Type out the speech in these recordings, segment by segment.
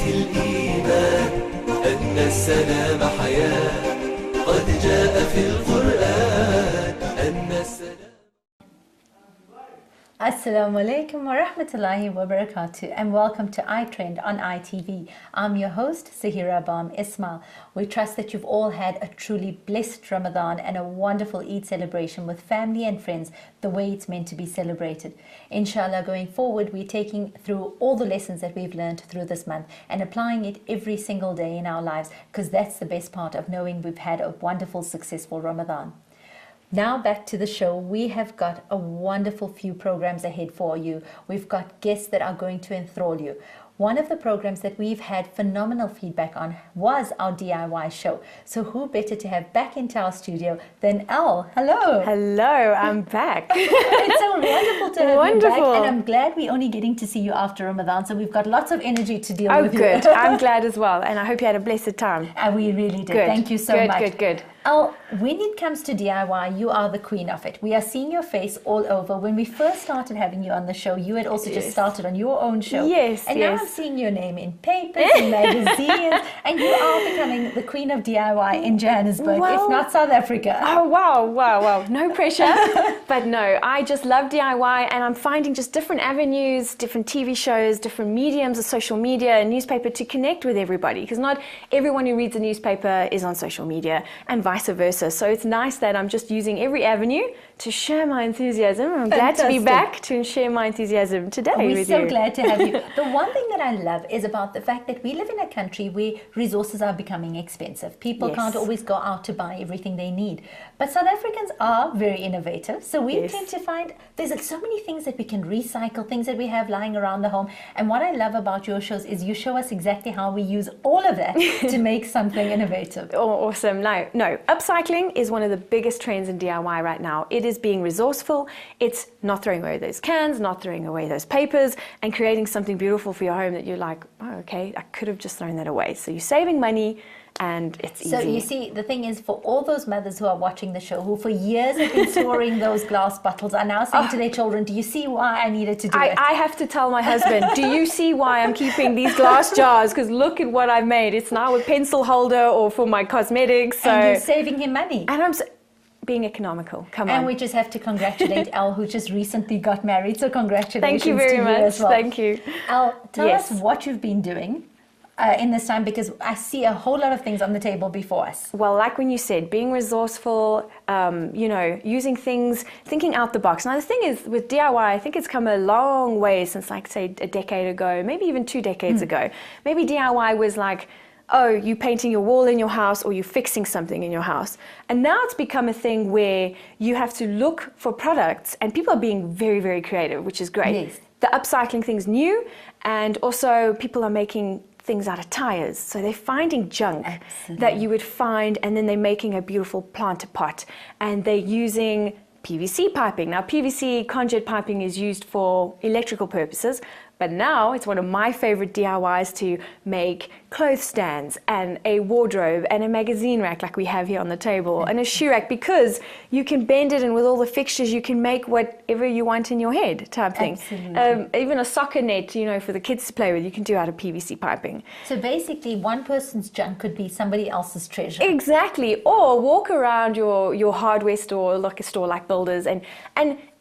الإيمان أن السلام حياة قد جاء في القرآن أن السلام. Assalamu alaikum wa rahmatullahi wa barakatuh, and welcome to iTREND on ITV. I'm your host, Zaheerah Bham Ismail. We trust that you've all had a truly blessed Ramadan and a wonderful Eid celebration with family and friends, the way it's meant to be celebrated. Inshallah, going forward, we're taking through all the lessons that we've learned through this month and applying it every single day in our lives, because that's the best part of knowing we've had a wonderful, successful Ramadan. Now back to the show. We have got a wonderful few programs ahead for you. We've got guests that are going to enthrall you. One of the programs that we've had phenomenal feedback on was our DIY show. So who better to have back into our studio than Elle? Hello. Hello, I'm back. It's so wonderful to have you back. And I'm glad we're only getting to see you after Ramadan. So we've got lots of energy to deal with. Oh, good. I'm glad as well. And I hope you had a blessed time. And we really did. Good. Thank you so much. Good. Elle, when it comes to DIY, you are the queen of it. We are seeing your face all over. When we first started having you on the show, you had also just started on your own show. Yes, And now I'm seeing your name in papers, in magazines, and you are becoming the queen of DIY in Johannesburg, if not South Africa. Oh, wow. No pressure. But no, I just love DIY, and I'm finding just different avenues, different TV shows, different mediums of social media and newspaper to connect with everybody, because not everyone who reads a newspaper is on social media, and vice versa. So it's nice that I'm just using every avenue to share my enthusiasm. I'm glad to be back to share my enthusiasm today with you. We're so glad to have you. The one thing that I love is about the fact that we live in a country where resources are becoming expensive. People can't always go out to buy everything they need. But South Africans are very innovative. So we tend to find there's so many things that we can recycle, things that we have lying around the home. And what I love about your shows is you show us exactly how we use all of that to make something innovative. Oh, awesome. No. Upcycling is one of the biggest trends in DIY right now. It is being resourceful. It's not throwing away those cans, not throwing away those papers, and creating something beautiful for your home that you're like, oh, okay, I could have just thrown that away. So you're saving money, and it's easy. So you see, the thing is, for all those mothers who are watching the show, who for years have been storing those glass bottles, are now saying to their children, do you see why I needed to do it? I have to tell my husband, do you see why I'm keeping these glass jars? Because look at what I've made. It's now a pencil holder or for my cosmetics. So. And you're saving him money. And I'm being economical. Come on. And we just have to congratulate Elle, who just recently got married. So congratulations. Thank you very much. As well. Thank you. Elle, tell us what you've been doing in this time, because I see a whole lot of things on the table before us. Well, like when you said, being resourceful, using things, thinking out the box. Now, the thing is, with DIY, I think it's come a long way since, like, say, a decade ago, maybe even 2 decades ago. Maybe DIY was like, oh, you're painting your wall in your house or you're fixing something in your house. And now it's become a thing where you have to look for products, and people are being very, very creative, which is great. Yes. The upcycling thing's new, and also people are making things out of tires. So they're finding junk that you would find, and then they're making a beautiful planter pot, and they're using PVC piping. Now, PVC conduit piping is used for electrical purposes, but now it's one of my favorite DIYs to make clothes stands and a wardrobe and a magazine rack like we have here on the table and a shoe rack, because you can bend it, and with all the fixtures you can make whatever you want in your head type thing. Even a soccer net, for the kids to play with, you can do out of PVC piping. So basically, one person's junk could be somebody else's treasure. Exactly. Or walk around your hardware store, like a store like Builders, and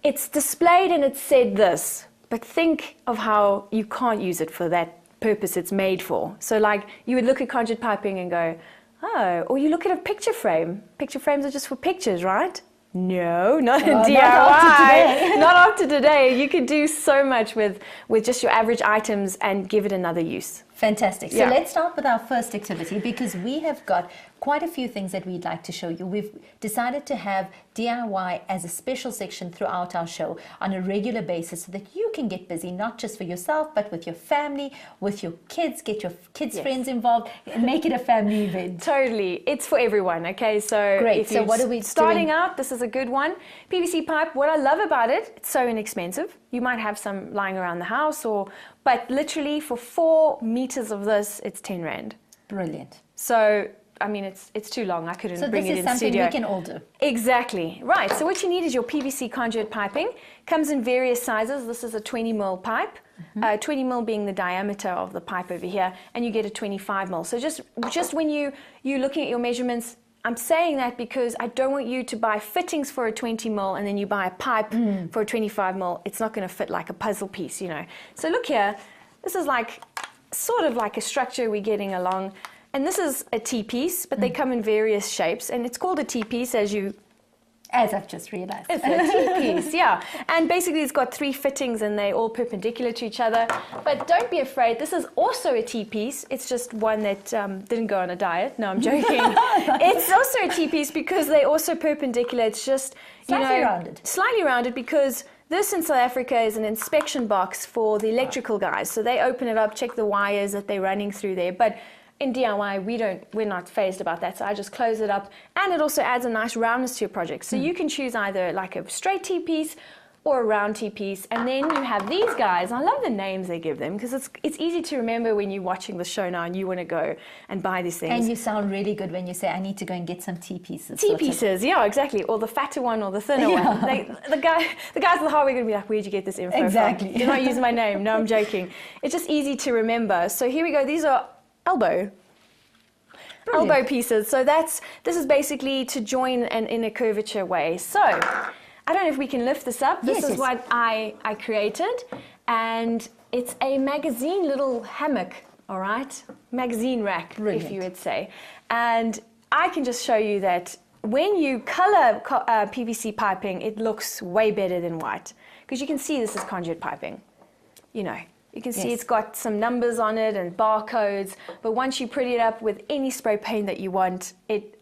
it's displayed and it's said this. But think of how you can't use it for that purpose it's made for. So like you would look at conduit piping and go, oh, or you look at a picture frame. Picture frames are just for pictures, right? No, not in DIY. Not after today. You could do so much with just your average items and give it another use. Fantastic. So let's start with our first activity, because we have got quite a few things that we'd like to show you. We've decided to have DIY as a special section throughout our show on a regular basis, so that you can get busy, not just for yourself, but with your family, with your kids, get your kids' friends involved, and make it a family event. Totally. It's for everyone, okay? So great. So what are we starting out? This is a good one. PVC pipe. What I love about it, it's so inexpensive. You might have some lying around the house, but literally for 4 meters of this, it's 10 Rand. Brilliant. So, I mean, it's too long. I couldn't bring it in the studio. So this is something we can all do. Exactly. Right. So what you need is your PVC conduit piping. Comes in various sizes. This is a 20 mil pipe. 20 mil being the diameter of the pipe over here, and you get a 25 mil. So just when you're looking at your measurements, I'm saying that because I don't want you to buy fittings for a 20 mil and then you buy a pipe for a 25 mil. It's not going to fit like a puzzle piece, you know. So look here, this is like sort of like a structure we're getting along. And this is a T-piece, but they come in various shapes. And it's called a T-piece as I've just realized. It's a T-piece, yeah. And basically it's got 3 fittings and they're all perpendicular to each other. But don't be afraid, this is also a T-piece. It's just one that didn't go on a diet. No, I'm joking. It's also a T-piece because they're also perpendicular. It's just, slightly rounded. Slightly rounded because this in South Africa is an inspection box for the electrical guys. So they open it up, check the wires that they're running through there. But in DIY, we're not phased about that, so I just close it up, and it also adds a nice roundness to your project. So you can choose either like a straight T-piece or a round T-piece, and then you have these guys. I love the names they give them because it's easy to remember when you're watching the show now and you want to go and buy these things. And you sound really good when you say, I need to go and get some T-pieces. T-pieces, yeah, exactly, or the fatter one or the thinner one. The guys at the hardware are going to be like, where'd you get this info exactly. from? Did I use my name? No, I'm joking. It's just easy to remember. So here we go. These are elbow pieces. So this is basically to join in a curvature way. So I don't know if we can lift this up. This is what I created, and it's a magazine little hammock, all right? Magazine rack, if you would say. And I can just show you that when you color PVC piping, it looks way better than white, because you can see this is conduit piping, you know. You can see it's got some numbers on it and barcodes, but once you pretty it up with any spray paint that you want,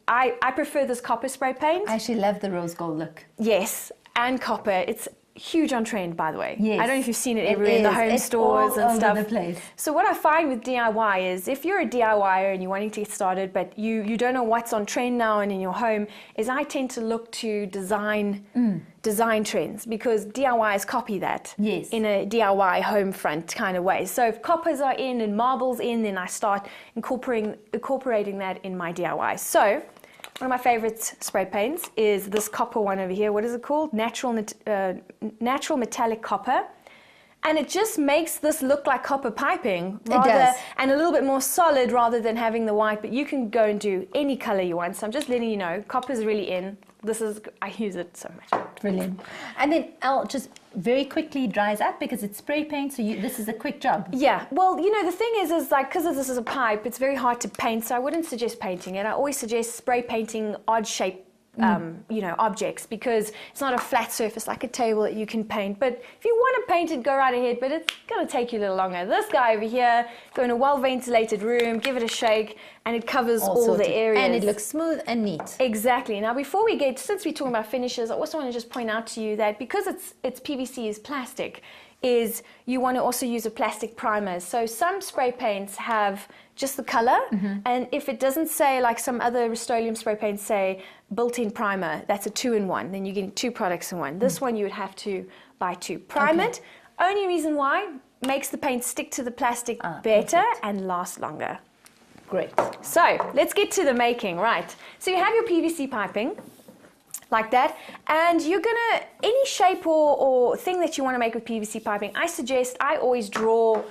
I prefer this copper spray paint. I actually love the rose gold look. Yes, and copper. It's huge on trend, by the way. Yes. I don't know if you've seen it everywhere in the home stores and stuff. All over the place. So what I find with DIY is if you're a DIYer and you're wanting to get started, but you don't know what's on trend now and in your home, is I tend to look to design trends, because DIYers copy that in a DIY home front kind of way. So if coppers are in and marbles in, then I start incorporating that in my DIY. So one of my favorite spray paints is this copper one over here. What is it called? Natural metallic copper. And it just makes this look like copper piping and a little bit more solid rather than having the white. But you can go and do any color you want. So I'm just letting you know, copper's really in. I use it so much. Brilliant. And then just very quickly dries up because it's spray paint, so this is a quick job. Yeah, well, you know, the thing is like, because this is a pipe, it's very hard to paint, so I wouldn't suggest painting it. I always suggest spray painting odd shape you know, objects, because it's not a flat surface like a table that you can paint. But if you want to paint it, go right ahead, but it's going to take you a little longer. This guy over here, go in a well-ventilated room, give it a shake, and it covers all the areas. And it looks smooth and neat. Exactly. Now, before we since we're talking about finishes, I also want to just point out to you that because it's PVC is plastic, is you want to also use a plastic primer. So some spray paints have just the color, and if it doesn't say, like some other Rust-Oleum spray paints say built-in primer, that's a 2-in-1, then you're getting 2 products in one. This one you would have to buy 2. Prime it. Only reason why, makes the paint stick to the plastic better and last longer. Great. So let's get to the making, right? So you have your PVC piping, like that, and you're gonna, any shape or thing that you want to make with PVC piping, I always draw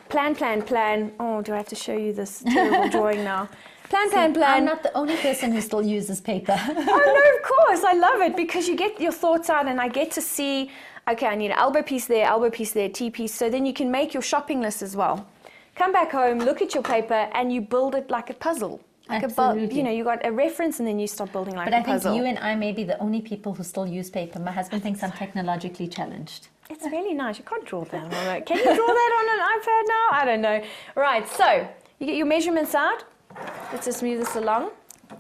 plan. Oh, do I have to show you this terrible drawing now? Plan. I'm not the only person who still uses paper. Oh no, of course, I love it, because you get your thoughts out and I get to see, okay, I need an elbow piece there, T-piece, so then you can make your shopping list as well. Come back home, look at your paper, and you build it like a puzzle. Like absolutely. You know, you got a reference and then you start building like a puzzle. But I think you and I may be the only people who still use paper. My husband thinks I'm technologically challenged. It's really nice. You can't draw that on it. Can you draw that on an iPad now? I don't know. Right, so you get your measurements out. Let's just move this along.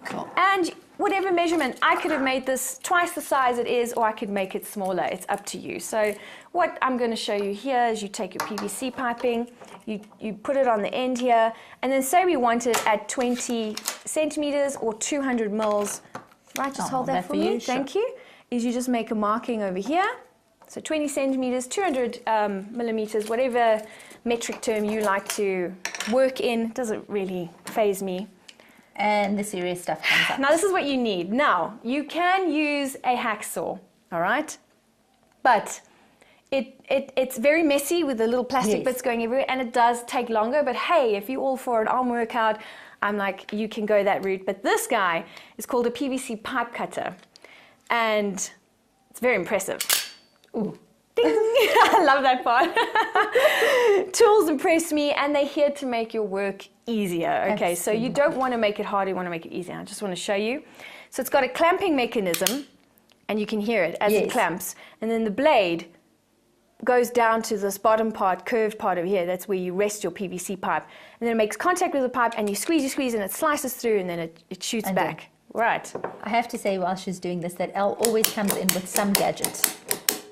Cool. And whatever measurement, I could have made this twice the size it is, or I could make it smaller. It's up to you. So what I'm going to show you here is you take your PVC piping, you put it on the end here, and then say we want it at 20 centimeters or 200 mils. Right, just hold that for me. Thank you. Is you just make a marking over here. So 20 centimeters, 200 millimeters, whatever metric term you like to work in, doesn't really faze me. And the serious stuff comes up. Now this is what you need. Now, you can use a hacksaw, all right? But It's very messy with the little plastic Yes. bits going everywhere, and it does take longer. But hey, if you're all for an arm workout, I'm like, you can go that route. But this guy is called a PVC pipe cutter, and it's very impressive. Ooh. Ding. I love that part. Tools impress me, and they're here to make your work easier. Okay, so you don't want to make it harder, you want to make it easier. I just want to show you. So it's got a clamping mechanism, and you can hear it as it clamps. And then the blade goes down to this bottom part, curved part over here. That's where you rest your PVC pipe. And then it makes contact with the pipe, and you squeeze, and it slices through, and then it shoots back. Right. I have to say, while she's doing this, that Elle always comes in with some gadget.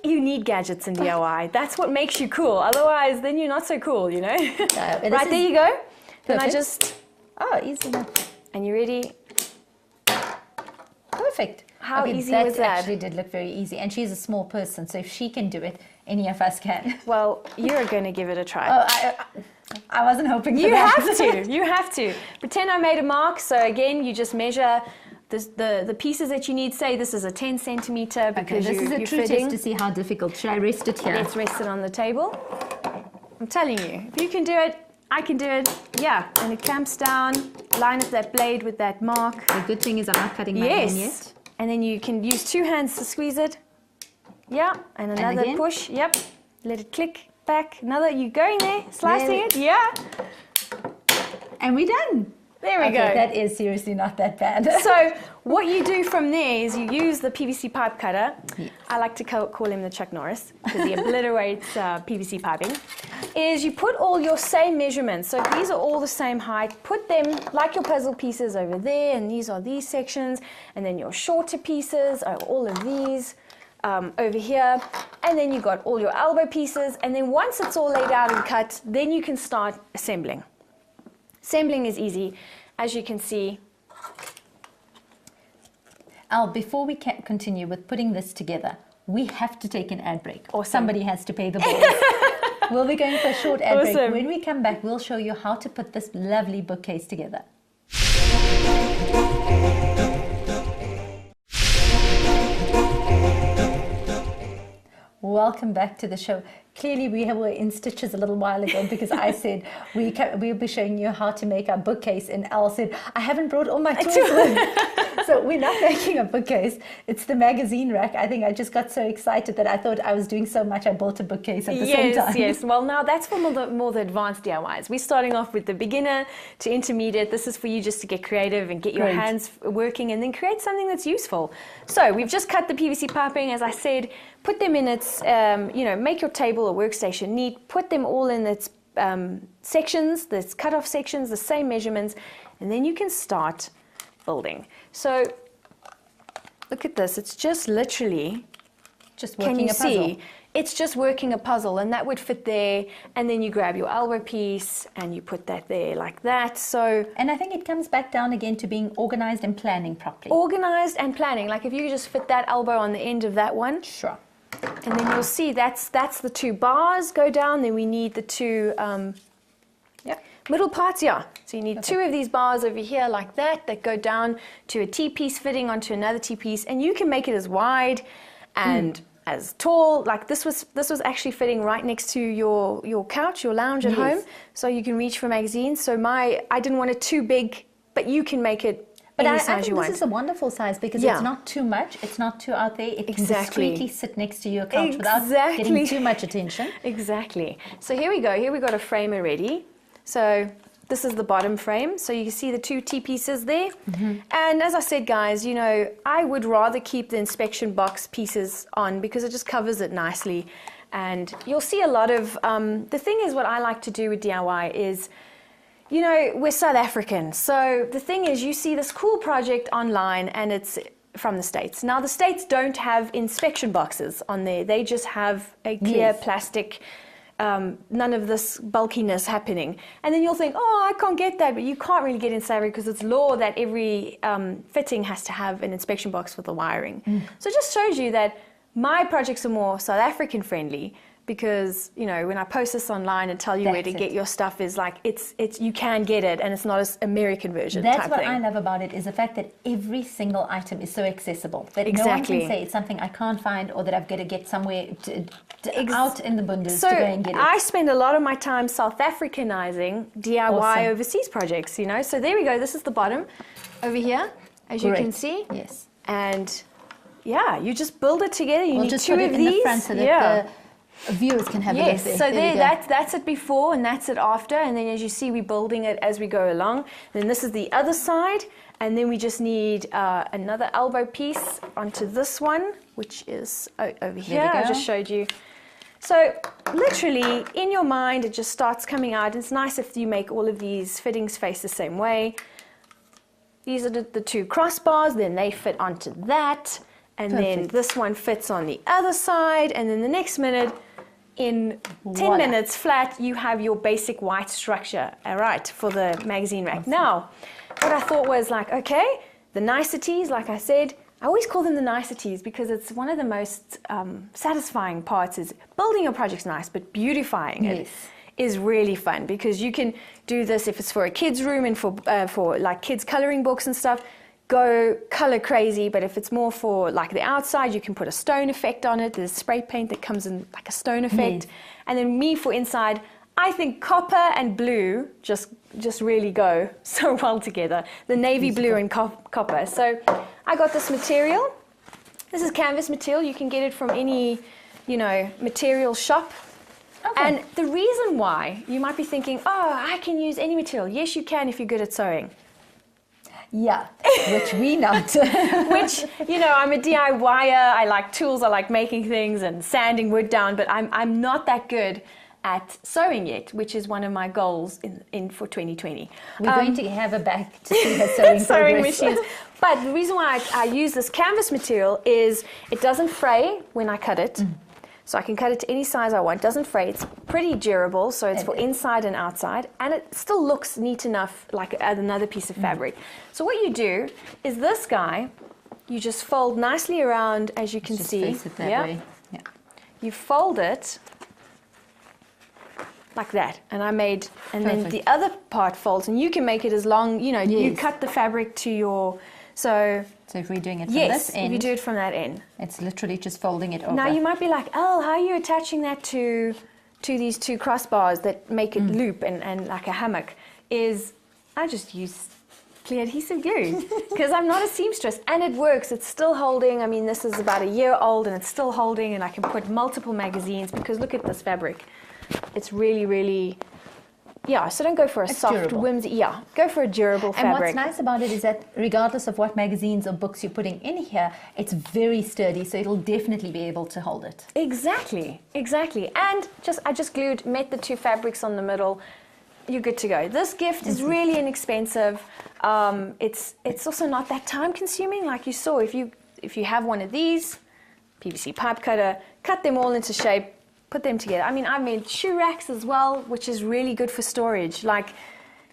You need gadgets in DIY. That's what makes you cool. Otherwise, then you're not so cool, you know? Right, there you go. Then I just... Oh, easy enough. And you ready? Perfect. How easy was that? That actually did look very easy. And she's a small person, so if she can do it, any of us can. Well, you're going to give it a try. Oh, I wasn't hoping for that. You have to. You have to. Pretend I made a mark. So again, you just measure the pieces that you need. Say this is a 10 centimeter because this is a true test to see how difficult. Should I rest it here? Let's rest it on the table. I'm telling you, if you can do it, I can do it. Yeah, and it clamps down. Line up that blade with that mark. The good thing is I'm not cutting my hand yet. And then you can use 2 hands to squeeze it. Yeah, and another push. Yep. Let it click back. Another. You going there? Slicing it. Yeah. And we're done. There we go. That is seriously not that bad. So what you do from there is you use the PVC pipe cutter. Yes. I like to call him the Chuck Norris because he obliterates PVC piping. Is you put all your same measurements. So these are all the same height. Put them like your puzzle pieces over there, and these are these sections. And then your shorter pieces are all of these over here. And then you got all your elbow pieces. And then once it's all laid out and cut, then you can start assembling. Assembling is easy, as you can see. Al, before we can continue with putting this together, we have to take an ad break. Or somebody has to pay the bills. We'll be going for a short ad break. When we come back, we'll show you how to put this lovely bookcase together. Welcome back to the show. Clearly, we were in stitches a little while ago because I said we'll be showing you how to make our bookcase, and Al said, I haven't brought all my tools with. So we're not making a bookcase. It's the magazine rack. I think I just got so excited that I thought I was doing so much, I bought a bookcase at the same time. Yes. Well, now that's for more the advanced DIYs. We're starting off with the beginner to intermediate. This is for you just to get creative and get your hands working and then create something that's useful. So we've just cut the PVC piping, as I said. Put them in its, make your table or workstation neat. Put them all in its sections, this cut-off sections, the same measurements, and then you can start building. So look at this. It's just literally just working a puzzle. It's just working a puzzle, and that would fit there. And then you grab your elbow piece and you put that there like that. So, and I think it comes back down again to being organized and planning properly. Organized and planning. Like if you just fit that elbow on the end of that one. Sure. And then you'll see that's the 2 bars go down. Then we need the 2 middle parts. Yeah. So you need 2 of these bars over here like that go down to a T-piece fitting onto another T-piece. And you can make it as wide and as tall. Like this was actually fitting right next to your couch, your lounge at home. So you can reach for magazines. So I didn't want it too big, but you can make it any size you want. This is a wonderful size because it's not too much, it's not too out there. It can discreetly sit next to your couch without getting too much attention. Exactly. So here we go. Here we got a frame already. So this is the bottom frame. So you can see the 2 T-pieces there. And as I said, guys, I would rather keep the inspection box pieces on because it just covers it nicely. And you'll see a lot of, the thing is what I like to do with DIY is, we're South African. So the thing is, you see this cool project online and it's from the States. Now, the States don't have inspection boxes on there. They just have a clear plastic, none of this bulkiness happening. And then you'll think, oh, I can't get that. But you can't really get in South Africa because it's law that every fitting has to have an inspection box with the wiring. So it just shows you that my projects are more South African friendly. because, you know, when I post this online and tell you where to get your stuff is like, it's you can get it, and it's not an American version That's type what thing. I love about it, is the fact that every single item is so accessible that no one Exactly. can say it's something I can't find or that I've got to get somewhere out in the bundes So to go and get it. I spend a lot of my time South Africanizing DIY Awesome. overseas projects, you know. So there we go. This is the bottom over here, as you can Great. see. Yes. And yeah, you just build it together. You We'll need just two put of it in these. the front so that the viewers can have a look Yes, there. so There we go. that's it before and that's it after, and then as you see, we're building it as we go along. And then this is the other side, and then we just need another elbow piece onto this one, which is over here. we go. I just showed you. So literally, in your mind, it just starts coming out. It's nice if you make all of these fittings face the same way. These are the two crossbars, then they fit onto that, and then Perfect. this one fits on the other side, and then the next minute, in 10 Voila. minutes flat, you have your basic white structure, all right, for the magazine rack. Now, what I thought was like, okay, the niceties, like I said, I always call them the niceties because it's one of the most satisfying parts is building your project's nice, but beautifying it Yes. is really fun because you can do this if it's for a kid's room and for like kids coloring books and stuff. Go color crazy, but if it's more for like the outside, you can put a stone effect on it. There's spray paint that comes in like a stone effect. Yes. And then me for inside, I think copper and blue just really go so well together. The navy blue and copper. So I got this material. This is canvas material. You can get it from any, you know, material shop. Okay. And the reason why, you might be thinking, oh, I can use any material. Yes, you can if you're good at sewing. Yeah, which we not. Which, you know, I'm a DIYer. I like tools. I like making things and sanding wood down. But I'm not that good at sewing yet, which is one of my goals in for 2020. We're going to have her back to see her sewing Sewing progress. machines. But the reason why I use this canvas material is it doesn't fray when I cut it. So I can cut it to any size I want. It doesn't fray. It's pretty durable, so it's for inside and outside. And it still looks neat enough like another piece of fabric. So what you do is this guy, you just fold nicely around, as you can Just see. face it that way. Yeah. You fold it like that. And then Perfect. the other part folds. And you can make it as long, you know, you Yes. cut the fabric to your... So if we're doing it from yes, this if you end, do it from that end. it's literally just folding it over. Now you might be like, oh, how are you attaching that to these two crossbars that make it loop and like a hammock? Is I just use clear adhesive glue because I'm not a seamstress, and it works. It's still holding. I mean, this is about a year old and it's still holding, and I can put multiple magazines because look at this fabric. It's really, really... Yeah, so don't go for a soft, durable. whimsy. Yeah, go for a durable And fabric. what's nice about it is that regardless of what magazines or books you're putting in here, it's very sturdy, so it'll definitely be able to hold it. Exactly. And I just met the two fabrics on the middle. You're good to go. This gift is really inexpensive. It's also not that time consuming, like you saw. If you have one of these, PVC pipe cutter, cut them all into shape, put them together. I mean, I've made shoe racks as well, which is really good for storage. Like,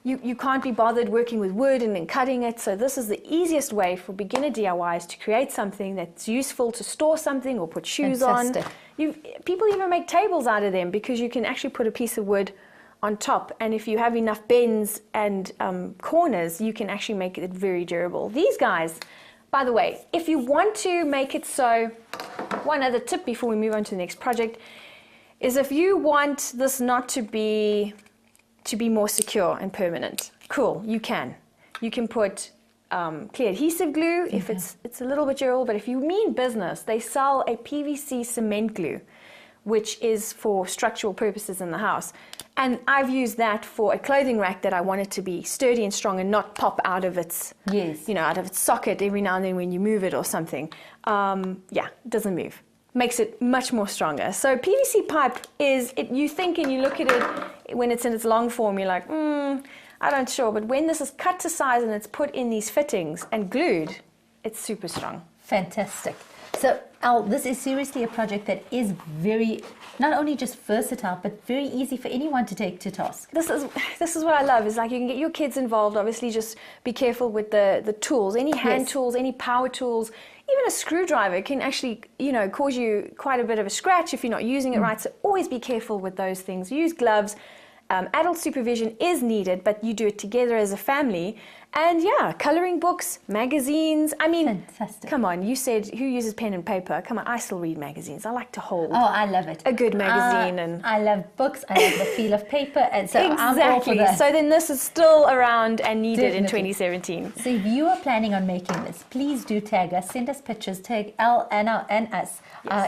you can't be bothered working with wood and then cutting it, so this is the easiest way for beginner DIYs to create something that's useful to store something or put shoes Fantastic. on. People even make tables out of them because you can actually put a piece of wood on top, and if you have enough bends and corners, you can actually make it very durable. These guys, by the way, if you want to make it so, one other tip before we move on to the next project, is if you want this not to be more secure and permanent, cool, you can. You can put clear adhesive glue if it's a little bit durable, but if you mean business, they sell a PVC cement glue, which is for structural purposes in the house. And I've used that for a clothing rack that I want it to be sturdy and strong and not pop out of its, out of its socket every now and then when you move it or something. It doesn't move. Makes it much more stronger. So PVC pipe you think and you look at it when it's in its long form, you're like, I'm not sure. But when this is cut to size and it's put in these fittings and glued, it's super strong. Fantastic. So, Al, this is seriously a project that is very, not only just versatile, but very easy for anyone to take to task. This is what I love, is like you can get your kids involved. Obviously, just be careful with the tools, any hand tools, any power tools. Even a screwdriver can actually, cause you quite a bit of a scratch if you're not using it right. So always be careful with those things. Use gloves. Adult supervision is needed, but you do it together as a family. And yeah, coloring books, magazines. I mean, fantastic. Come on, you said who uses pen and paper? Come on, I still read magazines. I like to hold. Oh, I love it. A good magazine. And I love books. I love the feel of paper. And so I'm all for exactly. that. So then this is still around and needed in Definitely. 2017. So if you are planning on making this, please do tag us, send us pictures, tag Al and us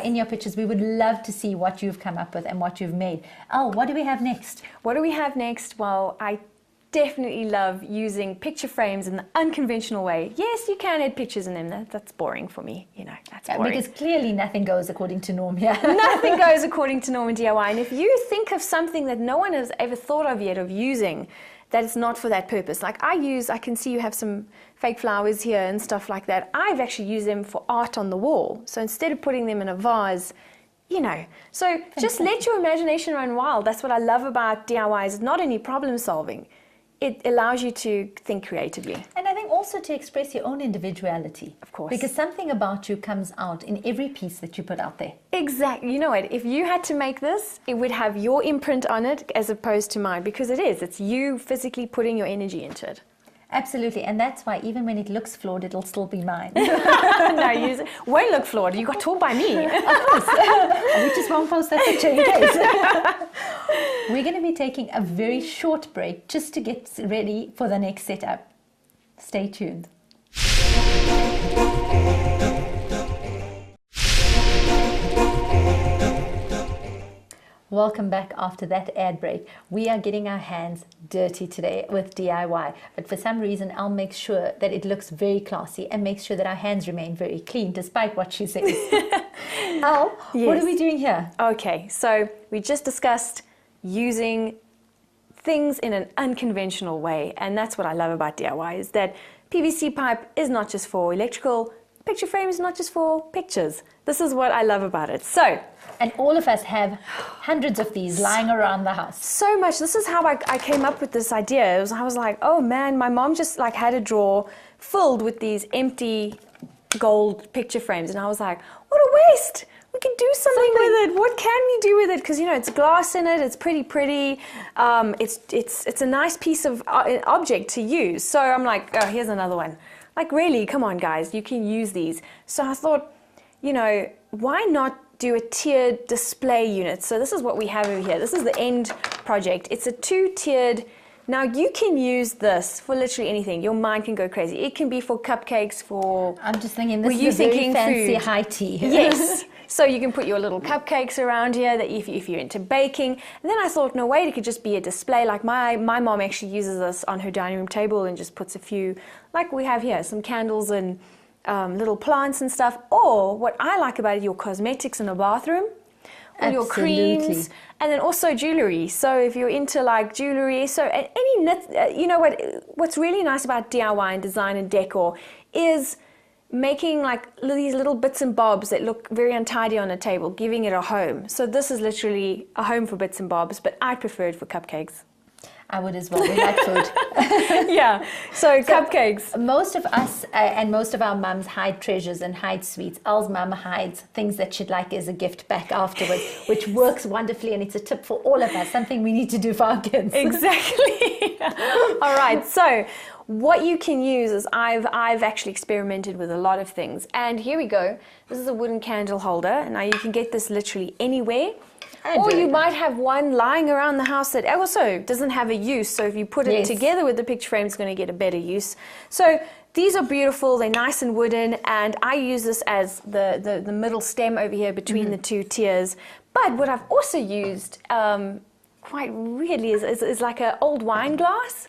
in your pictures. We would love to see what you've come up with and what you've made. Al, what do we have next? What do we have next? Well, I definitely love using picture frames in the unconventional way. Yes, you can add pictures in them. That's boring for me. That's boring. Because clearly nothing goes according to norm here. Nothing goes according to norm in DIY. And if you think of something that no one has ever thought of yet of using, that it's not for that purpose. Like I can see you have some fake flowers here and stuff like that. I've actually used them for art on the wall. So instead of putting them in a vase, so just let your imagination run wild. That's what I love about DIY, is not only problem solving, it allows you to think creatively. And I think also to express your own individuality. Of course. Because something about you comes out in every piece that you put out there. Exactly. You know what? If you had to make this, it would have your imprint on it as opposed to mine, because it's you physically putting your energy into it. Absolutely. And that's why even when it looks flawed, it'll still be mine. No, won't look flawed. You got told by me. Of course. We just won't post that picture in case. We're going to be taking a very short break just to get ready for the next setup. Stay tuned. Welcome back after that ad break. We are getting our hands dirty today with DIY, but for some reason I'll make sure that it looks very classy and make sure that our hands remain very clean despite what she says. Al, yes. What are we doing here? Okay, so we just discussed using things in an unconventional way, and that's what I love about DIY, is that PVC pipe is not just for electrical, picture frame is not just for pictures. This is what I love about it. So, and all of us have hundreds of these lying around the house. So much. This is how I came up with this idea. I was like, oh man, my mom just had a drawer filled with these empty gold picture frames, and I was like, what a waste. We can do something with it. What can we do with it? Because it's glass in it. It's pretty. It's a nice piece of object to use. So I'm like, oh, here's another one. Like, really, come on, guys, you can use these. So I thought, why not do a tiered display unit? So this is what we have over here. This is the end project. It's a 2-tiered. Now you can use this for literally anything. Your mind can go crazy. It can be for cupcakes, for... I'm just thinking this is a very fancy high tea. Yes. So you can put your little cupcakes around here that if you're into baking. And then I thought, no, wait, it could just be a display. Like my mom actually uses this on her dining room table and just puts a few, like we have here, some candles and little plants and stuff. Or what I like about it, your cosmetics in the bathroom. Or your creams, and then also jewelry. So if you're into jewelry, so any knit, what's really nice about DIY and design and decor is making these little bits and bobs that look very untidy on a table, giving it a home. So this is literally a home for bits and bobs, but I prefer it for cupcakes. I would as well. We like food. Yeah, so cupcakes. Most of us and most of our mums hide treasures and hide sweets. Al's mum hides things that she'd like as a gift back afterwards, which works wonderfully, and it's a tip for all of us, something we need to do for our kids. Exactly. All right, so what you can use is I've actually experimented with a lot of things. And here we go. This is a wooden candle holder. Now you can get this literally anywhere. Or you might have one lying around the house that also doesn't have a use. So if you put it together with the picture frame, it's going to get a better use. So these are beautiful. They're nice and wooden. And I use this as the middle stem over here between the two tiers. But what I've also used quite weirdly is like an old wine glass.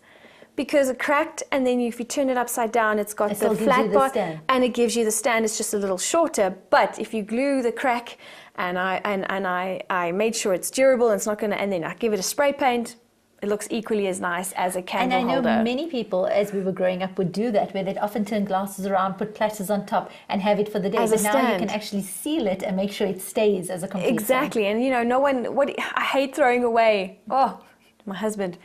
Because it cracked, and then if you turn it upside down, it's got the flat part, and it gives you the stand. It's just a little shorter. But if you glue the crack, and I made sure it's durable, and it's not going to, and then I give it a spray paint, it looks equally as nice as a candle And I know holder. many people, as we were growing up, would do that, where they'd often turn glasses around, put platters on top, and have it for the day. As a But now you stand. can actually seal it and make sure it stays as a complete Exactly, and you know, no one. I hate throwing away. Oh, my husband.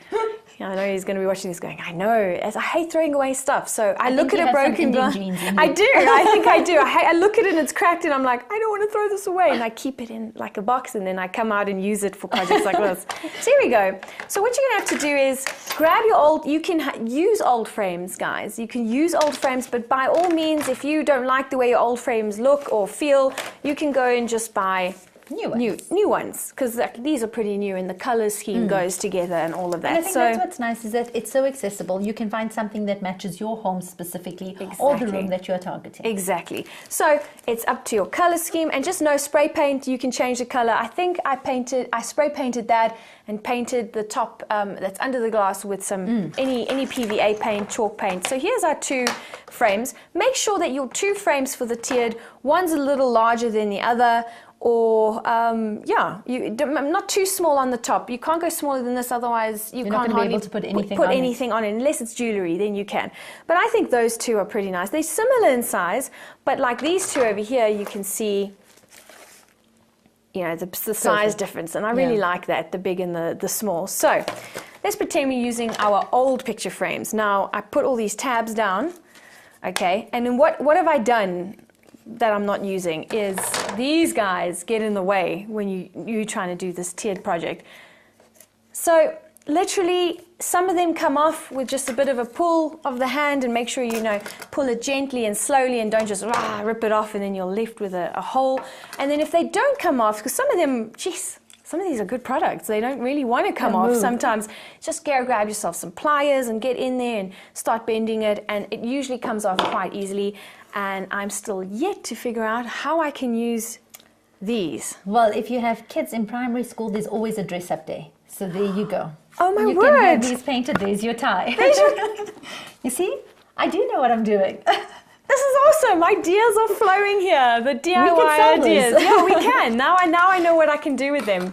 I know he's going to be watching this going, I know, as I hate throwing away stuff. So I look think at you a have some broken Indian glass. genes in I you. do. I think I do. I look at it and it's cracked and I'm like, I don't want to throw this away. And I keep it in like a box and then I come out and use it for projects like this. So here we go. So what you're going to have to do is grab your old, you can use old frames, guys. You can use old frames, but by all means, if you don't like the way your old frames look or feel, you can go and just buy new ones, because these are pretty new and the color scheme goes together and all of that. And I think that's what's nice, is that it's so accessible. You can find something that matches your home specifically, or the room that you're targeting. Exactly. So it's up to your color scheme, and just know spray paint, you can change the color. I think I spray painted that and painted the top that's under the glass with some any PVA paint, chalk paint. So here's our two frames. Make sure that your two frames for the tiered, one's a little larger than the other, or not too small on the top. You can't go smaller than this, otherwise You're not going to be able to put anything on it unless it's jewelry, then you can. But I think those two are pretty nice. They're similar in size, but like these two over here, you can see, you know, the size difference, and I really like that, the big and the small. So let's pretend we're using our old picture frames. Now I put all these tabs down, okay, and then what have I done that I'm not using is these guys get in the way when you're trying to do this tiered project. So literally some of them come off with just a bit of a pull of the hand, and make sure you know, pull it gently and slowly and don't just rip it off and then you're left with a hole. And then if they don't come off, because some of them, geez, some of these are good products, they don't really want to come off sometimes, just go grab yourself some pliers and get in there and start bending it, and it usually comes off quite easily. And I'm still yet to figure out how I can use these. Well, if you have kids in primary school, there's always a dress-up day. So there you go. Oh my word! You can have these painted. There's your tie. You see? I do know what I'm doing. This is awesome. Ideas are flowing here. The DIY ideas. Yeah, we can. Now I know what I can do with them.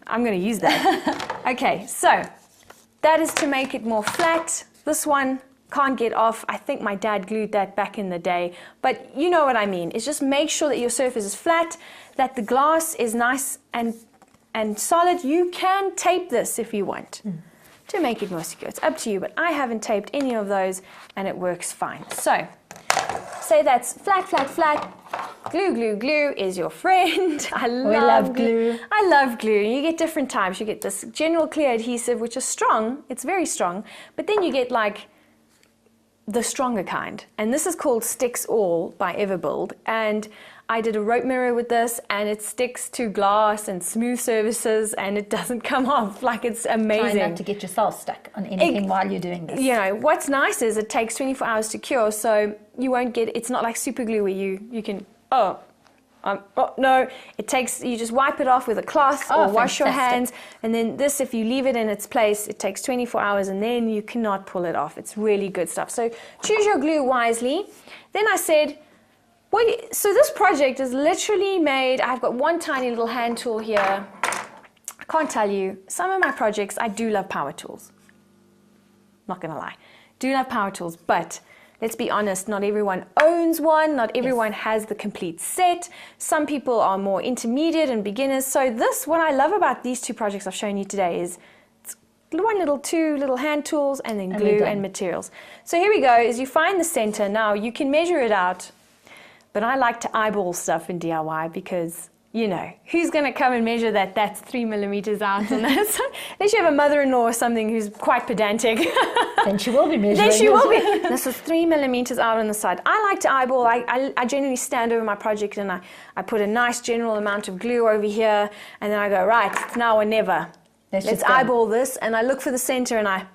I'm going to use that. Okay, so that is to make it more flat. This one can't get off. I think my dad glued that back in the day, but you know what I mean. It's just make sure that your surface is flat, that the glass is nice and solid. You can tape this if you want to make it more secure. It's up to you, but I haven't taped any of those and it works fine. So say that's flat, flat, flat. Glue, glue, glue is your friend. I love glue. I love glue. You get different types. You get this general clear adhesive, which is strong. It's very strong, but then you get like the stronger kind, and this is called Sticks All by Everbuild, and I did a rope mirror with this, and it sticks to glass and smooth surfaces, and it doesn't come off. Like, it's amazing. Try not to get yourself stuck on anything while you're doing this. You know, what's nice is it takes 24 hours to cure, so you won't get, it's not like super glue where you can, no, it takes, you just wipe it off with a cloth or wash your hands, and then this, if you leave it in its place, it takes 24 hours and then you cannot pull it off. It's really good stuff. So choose your glue wisely. Then I said, so this project is literally made, I've got one tiny little hand tool here. I can't tell you, some of my projects, I do love power tools. Not gonna lie, do love power tools, but let's be honest, not everyone owns one, not everyone has the complete set. Some people are more intermediate and beginners. So this, what I love about these two projects I've shown you today is it's two little hand tools and then glue and materials. So here we go, is you find the center. Now you can measure it out, but I like to eyeball stuff in DIY because, you know, who's going to come and measure that that's 3 millimeters out? And that's, unless you have a mother-in-law or something who's quite pedantic. Then she will be measuring. Then she will be. This was 3 millimeters out on the side. I like to eyeball. I generally stand over my project and I put a nice general amount of glue over here, and then I go, right, it's now or never. Let's eyeball this, and I look for the center and I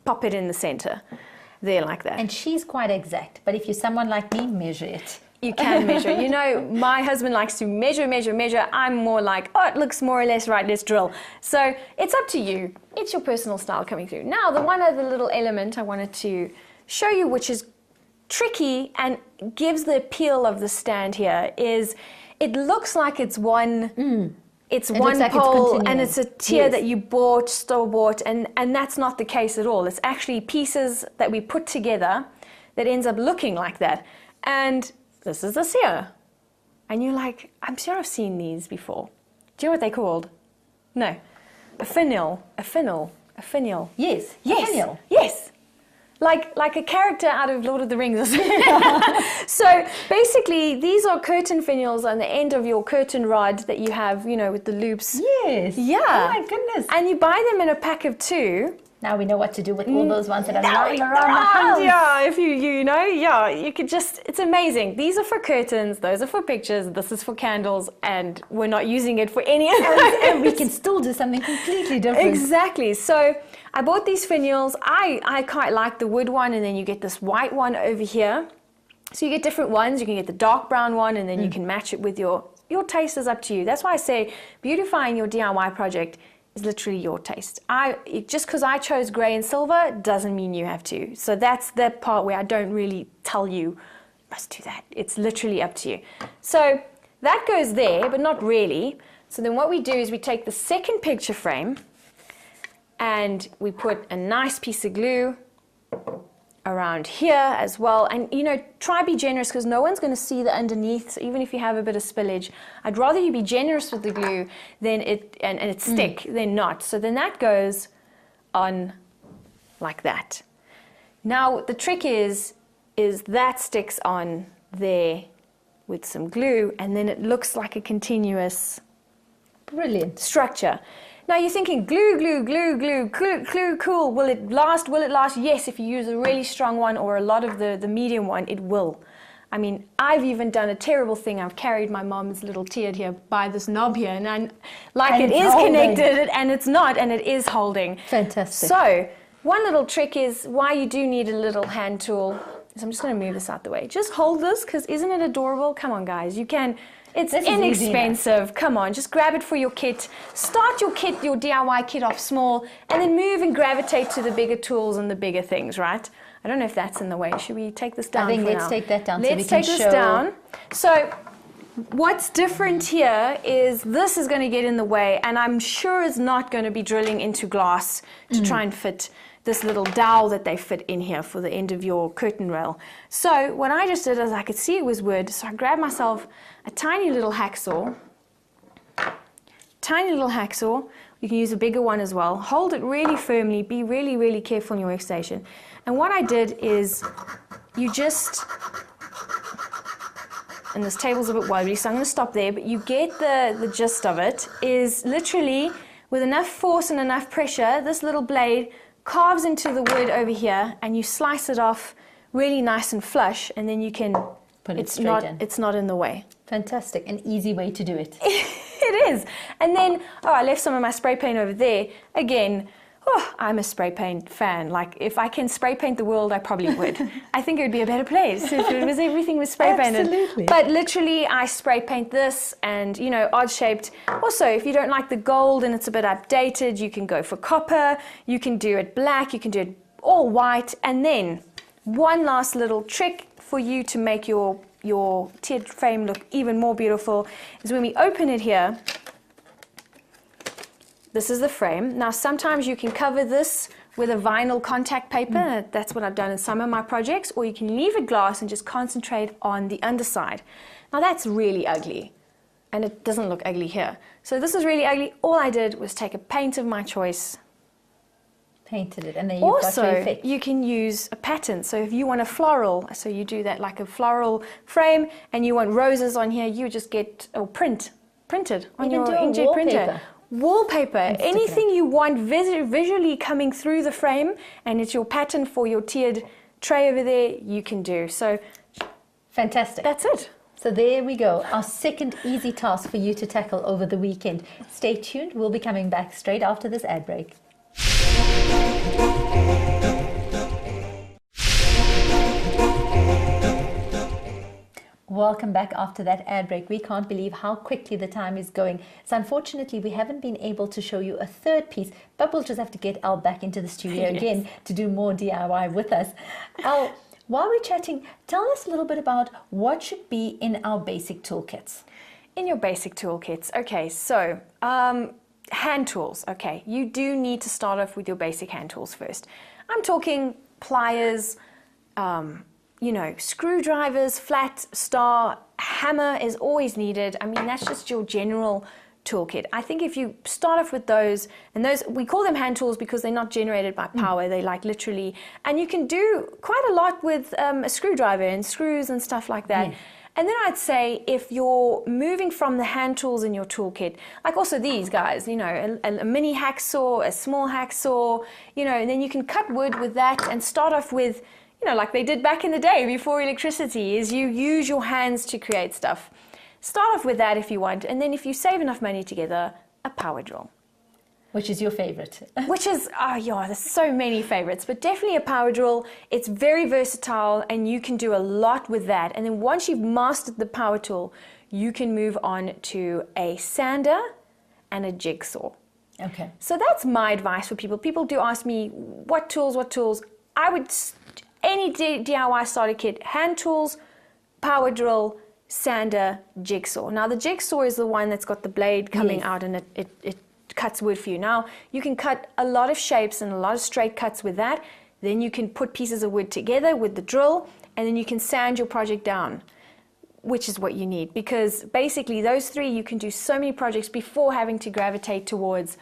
pop it in the center. There, like that. And she's quite exact, but if you're someone like me, measure it. You can measure. You know, my husband likes to measure, measure, measure. I'm more like, oh, it looks more or less right, let's drill. So it's up to you. It's your personal style coming through. Now, the one other little element I wanted to show you, which is tricky and gives the appeal of the stand here, is it looks like it's one it's It one looks like it's pole continuing. and it's a tier Yes. that you bought, store-bought, and that's not the case at all. It's actually pieces that we put together that ends up looking like that. And this is this here. And you're like, I'm sure I've seen these before. Do you know what they're called? No. A finial. Yes. Yes. Finial. Yes. Like a character out of Lord of the Rings or something. So basically, these are curtain finials on the end of your curtain rod that you have, you know, with the loops. Yes. Yeah. Oh my goodness. And you buy them in a pack of 2. Now we know what to do with all those ones that are Now lying we- around the house. Yeah, if you know, yeah, you could just, it's amazing. These are for curtains, those are for pictures, this is for candles, and we're not using it for any of those. And we can still do something completely different. Exactly. So I bought these finials. I quite like the wood one, and then you get this white one over here. So you get different ones. You can get the dark brown one, and then you can match it with your taste is up to you. That's why I say beautifying your DIY project is literally your taste. Just because I chose grey and silver doesn't mean you have to. So that's the part where I don't really tell you must do that. It's literally up to you. So that goes there, but not really. So then what we do is we take the second picture frame and we put a nice piece of glue around here as well. And, you know, try be generous because no one's going to see the underneath. So even if you have a bit of spillage, I'd rather you be generous with the glue than it stick than not. So then that goes on like that. Now, the trick is that sticks on there with some glue, and then it looks like a continuous Brilliant. structure. Now you're thinking glue, cool. Will it last? Will it last? Yes, if you use a really strong one or a lot of the medium one, it will. I mean, I've even done a terrible thing. I've carried my mom's little tiered here by this knob here, and it it's is holding. connected, and it's not, and it is holding. Fantastic. So one little trick is why you do need a little hand tool. So I'm just going to move this out the way. Just hold this, because isn't it adorable? Come on, guys. You can. It's This is easy inexpensive. Come on, just grab it for your kit. Start your kit, your DIY kit off small, and then move and gravitate to the bigger tools and the bigger things, right? I don't know if that's in the way. Should we take this down? I think for let's now? take that down so Let's we can take this show- down. So what's different here is this is going to get in the way, and I'm sure it's not going to be drilling into glass to try and fit this little dowel that they fit in here for the end of your curtain rail. So what I just did is I could see it was wood, so I grabbed myself a tiny little hacksaw. Tiny little hacksaw. You can use a bigger one as well. Hold it really firmly. Be really, really careful in your workstation. And what I did is you just, and this table's a bit wobbly, so I'm going to stop there, but you get the gist of it, is literally with enough force and enough pressure, this little blade carves into the wood over here, and you slice it off really nice and flush, and then you can Put it it's straight not in. it's not in the way. Fantastic. An easy way to do it. It is. And then I left some of my spray paint over there. Again, I'm a spray paint fan. Like, if I can spray paint the world, I probably would. I think it would be a better place if everything was spray painted. Absolutely. But literally, I spray paint this, and, you know, odd shaped. Also, if you don't like the gold and it's a bit outdated, you can go for copper. You can do it black. You can do it all white. And then one last little trick for you to make your tiered frame look even more beautiful is when we open it here. This is the frame. Now, sometimes you can cover this with a vinyl contact paper. That's what I've done in some of my projects. Or you can leave it glass and just concentrate on the underside. Now, that's really ugly. And it doesn't look ugly here. So this is really ugly. All I did was take a paint of my choice. Painted it, and then you've got your Also, effect. you can use a pattern. So if you want a floral, so you do that like a floral frame, and you want roses on here, you just get printed on You your can do a inkjet printer. wallpaper. Wallpaper, stick it anything you want visually coming through the frame, and it's your pattern for your tiered tray over there, you can do. So Fantastic. that's it. So there we go, our second easy task for you to tackle over the weekend. Stay tuned, we'll be coming back straight after this ad break. Welcome back after that ad break. We can't believe how quickly the time is going. So unfortunately, we haven't been able to show you a third piece, but we'll just have to get Al back into the studio again to do more DIY with us. Al, while we're chatting, tell us a little bit about what should be in our basic toolkits. in your basic toolkits. Okay, so hand tools. Okay, you do need to start off with your basic hand tools first. I'm talking pliers, you know, screwdrivers, flat, star, hammer is always needed. I mean, that's just your general toolkit. I think if you start off with those, and those, we call them hand tools because they're not generated by power, they like literally, and you can do quite a lot with a screwdriver and screws and stuff like that. Yeah. And then I'd say if you're moving from the hand tools in your toolkit, like also these guys, you know, a mini hacksaw, a small hacksaw, you know, and then you can cut wood with that and start off with, you know, like they did back in the day before electricity, is you use your hands to create stuff. Start off with that if you want, and then if you save enough money together, a power drill. Which is your favorite? Which is, oh yeah, there's so many favorites, but definitely a power drill. It's very versatile and you can do a lot with that. And then once you've mastered the power tool, you can move on to a sander and a jigsaw. Okay. So that's my advice for people. People do ask me, what tools? I would, any DIY starter kit, hand tools, power drill, sander, jigsaw. Now the jigsaw is the one that's got the blade coming out and it cuts wood for you. Now you can cut a lot of shapes and a lot of straight cuts with that. Then you can put pieces of wood together with the drill, and then you can sand your project down, which is what you need, because basically those three, you can do so many projects before having to gravitate towards,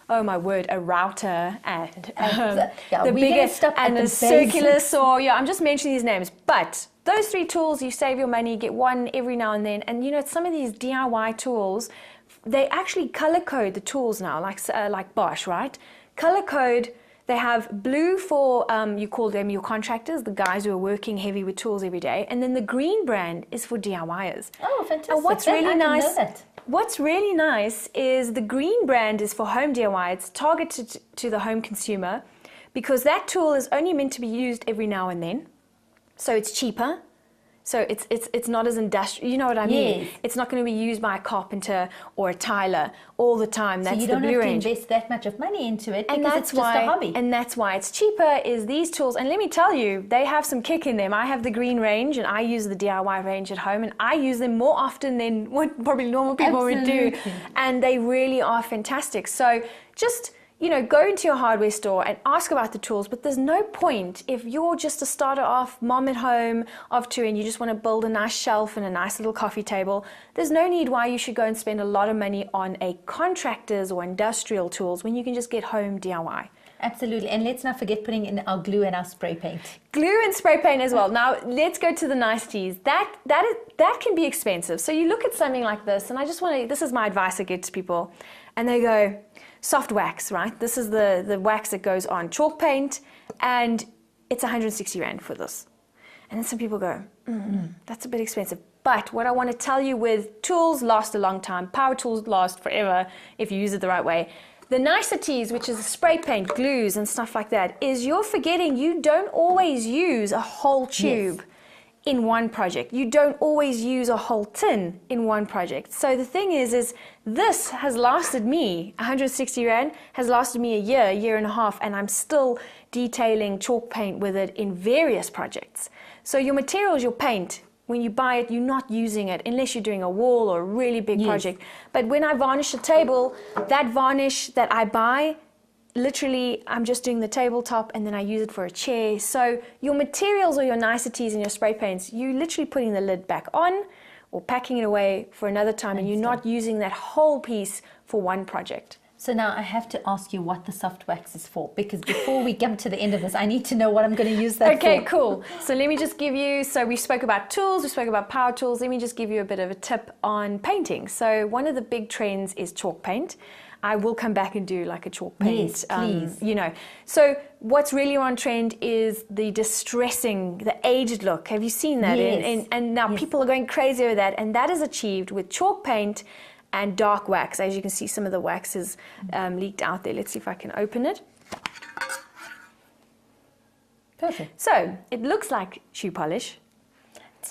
oh my word, a router and the biggest and a circular saw. Yeah, I'm just mentioning these names, but those three tools, you save your money, get one every now and then. And you know, some of these DIY tools, they actually color code the tools now, like Bosch, right? Color code, they have blue for, you call them your contractors, the guys who are working heavy with tools every day. And then the green brand is for DIYers. Oh, fantastic. And what's really nice is the green brand is for home DIY. It's targeted to the home consumer because that tool is only meant to be used every now and then. So it's cheaper. So it's not as industrial, you know what I mean? Yes. It's not going to be used by a carpenter or a tiler all the time. That's so you the don't blue have range. to invest that much of money into it, And because that's it's just a hobby. And that's why it's cheaper, is these tools. And let me tell you, they have some kick in them. I have the green range and I use the DIY range at home, and I use them more often than what probably normal people would do. And they really are fantastic. So just, you know, go into your hardware store and ask about the tools, but there's no point if you're just a starter off, mom at home of two, and you just want to build a nice shelf and a nice little coffee table. There's no need why you should go and spend a lot of money on a contractor's or industrial tools when you can just get home DIY. Absolutely. And let's not forget putting in our glue and our spray paint. Glue and spray paint as well. Now let's go to the niceties. That can be expensive. So you look at something like this, and I just want to, this is my advice I give to people, and they go, soft wax, right? This is the wax that goes on chalk paint, and it's 160 Rand for this. And then some people go, that's a bit expensive. But what I want to tell you, with tools last a long time, power tools last forever if you use it the right way. The niceties, which is spray paint, glues and stuff like that, is you're forgetting you don't always use a whole tube. Yes. In one project. You don't always use a whole tin in one project. So the thing is this has lasted me, 160 Rand, has lasted me a year and a half, and I'm still detailing chalk paint with it in various projects. So your materials, your paint, when you buy it, you're not using it unless you're doing a wall or a really big project. But when I varnish a table, that varnish that I buy, literally, I'm just doing the tabletop and then I use it for a chair. So your materials or your niceties and your spray paints, you literally putting the lid back on or packing it away for another time, and you're not using that whole piece for one project. So now I have to ask you what the soft wax is for, because before we get to the end of this, I need to know what I'm going to use that for. Okay, cool. So let me just give you, so we spoke about tools, we spoke about power tools. Let me just give you a bit of a tip on painting. So one of the big trends is chalk paint. I will come back and do like a chalk paint, yes, please. You know. So what's really on trend is the distressing, the aged look. Have you seen that? Yes. And now people are going crazy over that, and that is achieved with chalk paint and dark wax. As you can see, some of the wax is leaked out there. Let's see if I can open it. Perfect. So it looks like shoe polish.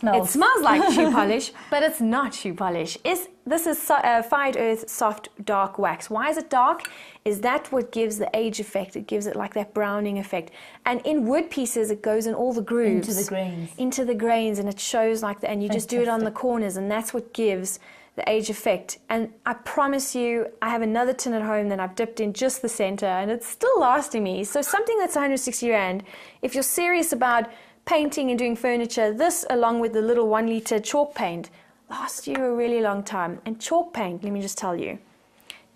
It smells like shoe polish, but it's not shoe polish. This is Fired Earth Soft Dark Wax. Why is it dark? Is that what gives the age effect? It gives it like that browning effect. And in wood pieces, it goes in all the grooves. Into the grains. Into the grains, and it shows like that. And you just do it on the corners, and that's what gives the age effect. And I promise you, I have another tin at home that I've dipped in just the center, and it's still lasting me. So something that's 160 Rand, if you're serious about painting and doing furniture, this along with the little 1 liter chalk paint lasts you a really long time. And chalk paint, let me just tell you,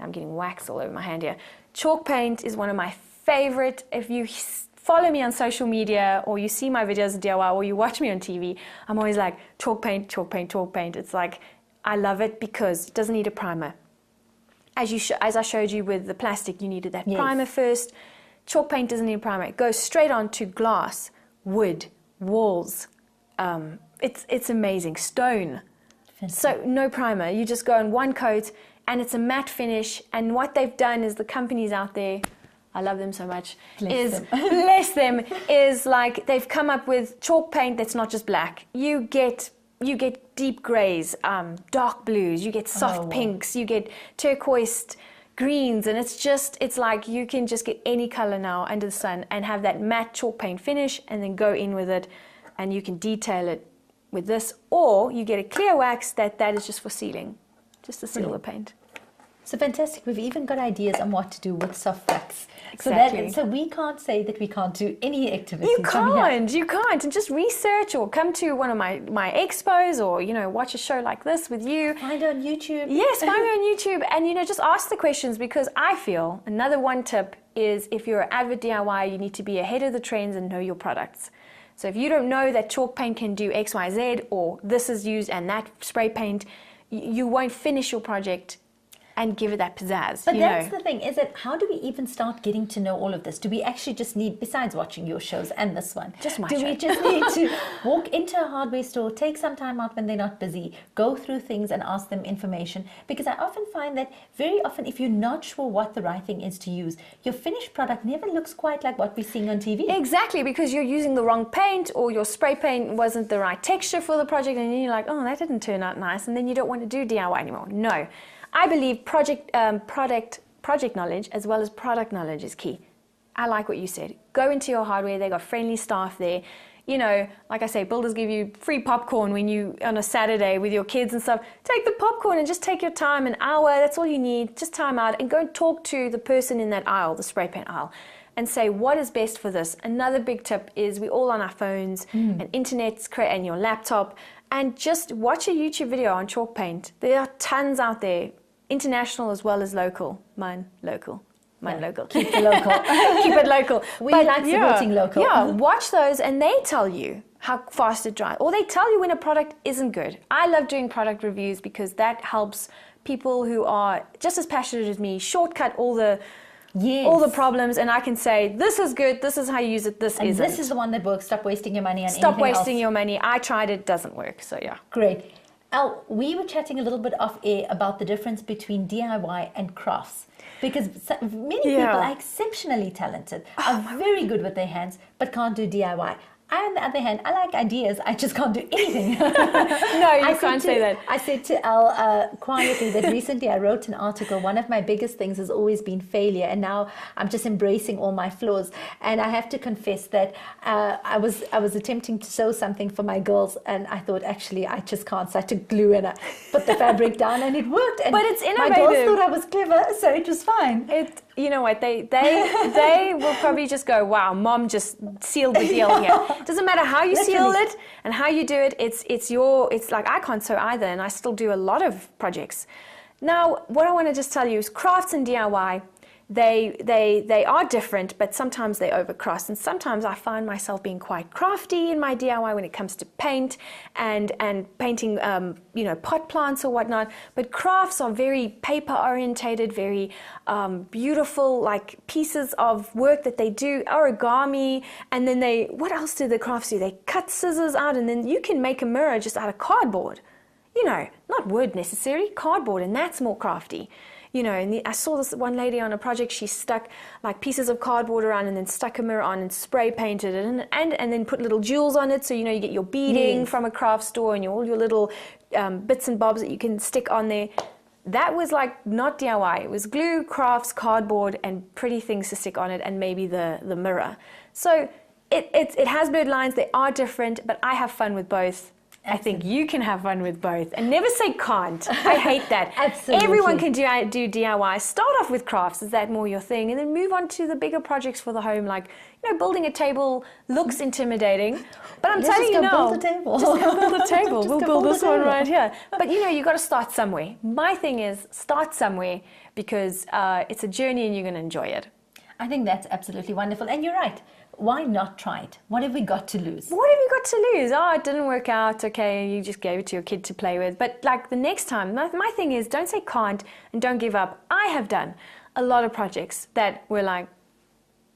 I'm getting wax all over my hand here. Chalk paint is one of my favorite. If you follow me on social media, or you see my videos of DIY, or you watch me on TV, I'm always like, chalk paint, chalk paint, chalk paint. It's like, I love it because it doesn't need a primer. As I showed you with the plastic, you needed that primer first. Chalk paint doesn't need a primer. It goes straight on to glass, wood, walls. It's amazing. Stone. So no primer. You just go on one coat, and it's a matte finish. And what they've done is, the companies out there, I love them so much, bless them, is like they've come up with chalk paint that's not just black. You get deep grays, dark blues, you get soft pinks, you get turquoise greens, and it's like you can just get any color now under the sun and have that matte chalk paint finish, and then go in with it, and you can detail it with this, or you get a clear wax that is just for sealing, just to seal the paint. So fantastic. We've even got ideas on what to do with soft wax. Exactly. So we can't say that we can't do any activities. You can't. And just research, or come to one of my expos, or, watch a show like this with you. Find it on YouTube. Yes, find me on YouTube, and, just ask the questions, because I feel another one tip is, if you're an avid DIY, you need to be ahead of the trends and know your products. So if you don't know that chalk paint can do X, Y, Z, or this is used and that spray paint, you won't finish your project and give it that pizzazz. But that's the thing, is that how do we even start getting to know all of this? Do we actually just need, besides watching your shows and this one, we just need to walk into a hardware store, take some time out when they're not busy, go through things and ask them information? Because I often find that very often, if you're not sure what the right thing is to use, your finished product never looks quite like what we're seeing on TV. Exactly, because you're using the wrong paint, or your spray paint wasn't the right texture for the project, and then you're like, oh, that didn't turn out nice, and then you don't want to do DIY anymore. No. I believe project knowledge as well as product knowledge is key. I like what you said. Go into your hardware. They got friendly staff there. Like I say, builders give you free popcorn when you, on a Saturday with your kids and stuff. Take the popcorn and just take your time, an hour. That's all you need. Just time out and go and talk to the person in that aisle, the spray paint aisle, and say, what is best for this? Another big tip is, we're all on our phones and internet's and your laptop, and just watch a YouTube video on chalk paint. There are tons out there. International as well as local. Mine local. Keep it local. Keep it local. We like supporting local. Yeah, watch those, and they tell you how fast it dries, or they tell you when a product isn't good. I love doing product reviews, because that helps people who are just as passionate as me shortcut all the problems, and I can say, this is good, this is how you use it, this isn't. This is the one that works. Stop wasting your money on anything else. Stop wasting else. your money. I tried it, doesn't work. So yeah. Great. Al, we were chatting a little bit off air about the difference between DIY and crafts, because many people are exceptionally talented, are very good with their hands, but can't do DIY. I, on the other hand, I like ideas. I just can't do anything. No, you can't say that. I said to Al quietly that recently I wrote an article. One of my biggest things has always been failure, and now I'm just embracing all my flaws. And I have to confess that I was attempting to sew something for my girls, and I thought, actually, I just can't. So I took glue and I put the fabric down, and it worked. And but it's innovative. My girls thought I was clever, so it was fine. You know what? They will probably just go, wow, mom just sealed the deal here. Doesn't matter how you seal it and how you do it. It's like, I can't sew either, and I still do a lot of projects. Now, what I want to just tell you is, crafts and DIY, they are different, but sometimes they overcross, and sometimes I find myself being quite crafty in my DIY when it comes to paint and painting pot plants or whatnot. But crafts are very paper orientated, very beautiful, like pieces of work that they do, origami, and then what else do the crafts do? They cut scissors out, and then you can make a mirror just out of cardboard, not wood necessarily, cardboard, and that's more crafty. And I saw this one lady on a project. She stuck like pieces of cardboard around, and then stuck a mirror on and spray painted it, and then put little jewels on it. So you get your beading from a craft store, and all your little bits and bobs that you can stick on there. That was like not DIY. It was glue, crafts, cardboard, and pretty things to stick on it, and maybe the mirror. So it has blurred lines. They are different, but I have fun with both. I think you can have fun with both, and never say can't. I hate that. Absolutely. Everyone can do DIY. Start off with crafts. Is that more your thing? And then move on to the bigger projects for the home, like, building a table looks intimidating, but I'm telling you now, build a table. just go build a table. Just We'll go build build a this one table. right here. But you got to start somewhere. My thing is start somewhere, because it's a journey and you're going to enjoy it. I think that's absolutely wonderful. And you're right. Why not try it? What have we got to lose? What have you got to lose? Oh, it didn't work out. Okay, you just gave it to your kid to play with. But like the next time, my thing is don't say can't and don't give up. I have done a lot of projects that were like,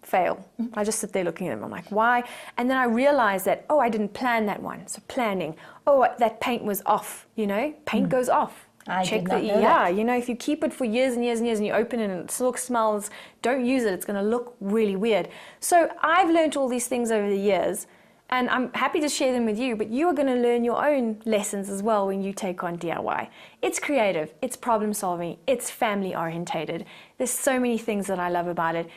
fail. I just sit there looking at them. I'm like, why? And then I realized that, I didn't plan that one. So planning. That paint was off, paint goes off. I Check did not the know that. if you keep it for years and years and years and you open it and it still smells, don't use it. It's going to look really weird. So I've learned all these things over the years, and I'm happy to share them with you, but you are going to learn your own lessons as well when you take on DIY. It's creative, it's problem solving, it's family orientated. There's so many things that I love about it.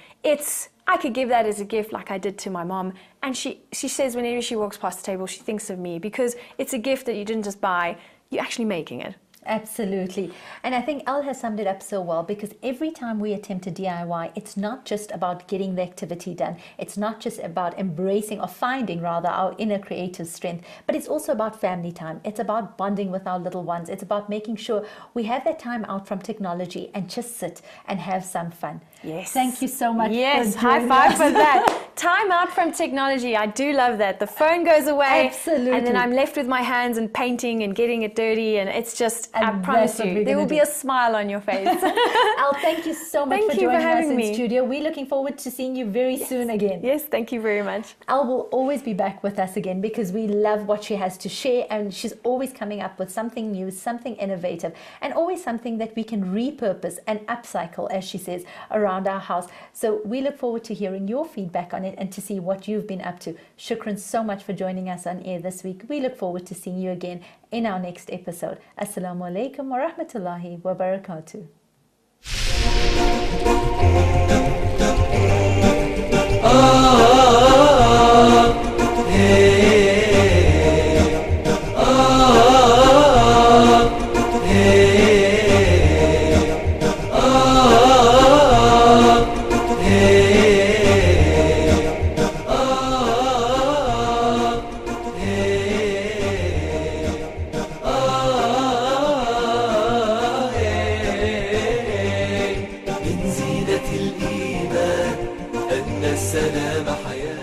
I could give that as a gift like I did to my mom, and she says whenever she walks past the table, she thinks of me, because it's a gift that you didn't just buy, you're actually making it. Absolutely. And I think Elle has summed it up so well, because every time we attempt a DIY, it's not just about getting the activity done. It's not just about embracing or finding rather our inner creative strength, but it's also about family time. It's about bonding with our little ones. It's about making sure we have that time out from technology and just sit and have some fun. Yes. Thank you so much. Yes, for high joining five us. for that. Time out from technology. I do love that. The phone goes away. Absolutely. And then I'm left with my hands and painting and getting it dirty. And it's just, I And promise that's what you, we're there gonna will be do. a smile on your face. Elle, thank you so much Thank for you for joining us having in me. studio. We're looking forward to seeing you very soon again. Yes, thank you very much. Elle will always be back with us again, because we love what she has to share, and she's always coming up with something new, something innovative, and always something that we can repurpose and upcycle, as she says, around our house. So we look forward to hearing your feedback on it and to see what you've been up to. Shukran so much for joining us on air this week. We look forward to seeing you again in our next episode. Assalamu alaikum wa rahmatullahi wa barakatuh. من زينة الإيمان أن السلام حياة.